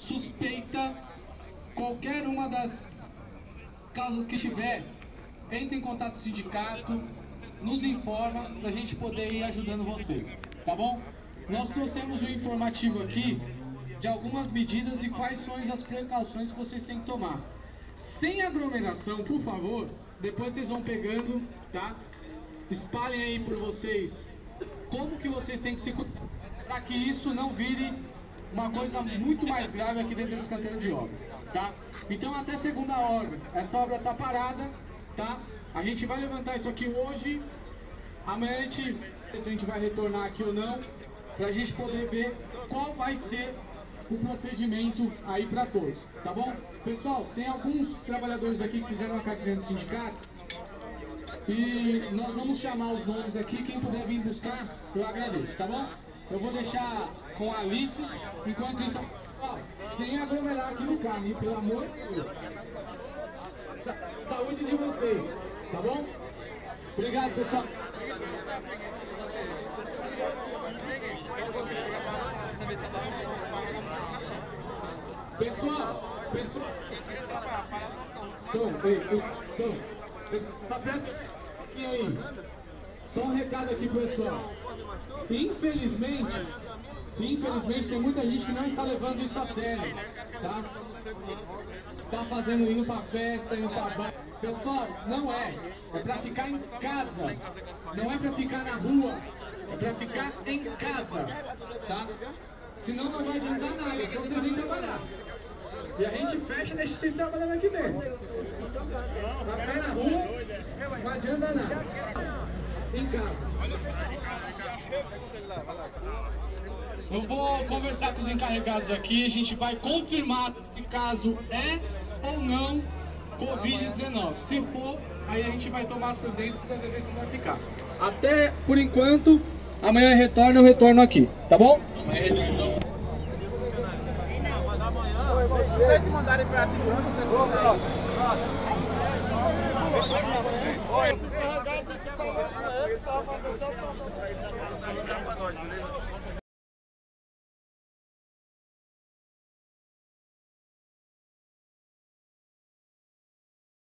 suspeita, qualquer uma das causas que tiver, entre em contato com o sindicato, nos informa para a gente poder ir ajudando vocês, tá bom? Nós trouxemos um informativo aqui de algumas medidas e quais são as precauções que vocês têm que tomar. Sem aglomeração, por favor, depois vocês vão pegando, tá? Espalhem aí por vocês como que vocês têm que se cuidar para que isso não vire uma coisa muito mais grave aqui dentro desse canteiro de obra, tá? Então até segunda ordem, essa obra tá parada, tá? A gente vai levantar isso aqui hoje, amanhã a gente vai retornar aqui ou não, pra gente poder ver qual vai ser o procedimento aí para todos, tá bom? Pessoal, tem alguns trabalhadores aqui que fizeram uma carteirinha de sindicato e nós vamos chamar os nomes aqui, quem puder vir buscar, eu agradeço, tá bom? Eu vou deixar com a Alice, enquanto isso, ó, sem aglomerar aqui no carro, hein? Pelo amor de Deus. Saúde de vocês, tá bom? Obrigado, pessoal. Pessoal, som, só presta aqui aí, só um recado aqui, pessoal. Infelizmente tem muita gente que não está levando isso a sério, tá? Tá fazendo, indo pra festa, indo pra bar. Pessoal, não é pra ficar em casa, não é pra ficar na rua, é pra ficar em casa, tá? Senão não vai adiantar nada, senão vocês vêm trabalhar. E a gente fecha e deixa vocês trabalhando aqui dentro. Pra ficar na rua, não adianta nada. Em casa. Eu vou conversar com os encarregados aqui, a gente vai confirmar se caso é ou não Covid-19. Se for, aí a gente vai tomar as providências e ver como vai ficar. Até por enquanto, amanhã eu retorno aqui, tá bom? Amanhã retorno. Se vocês se mandarem para a segurança, você vai. Oi.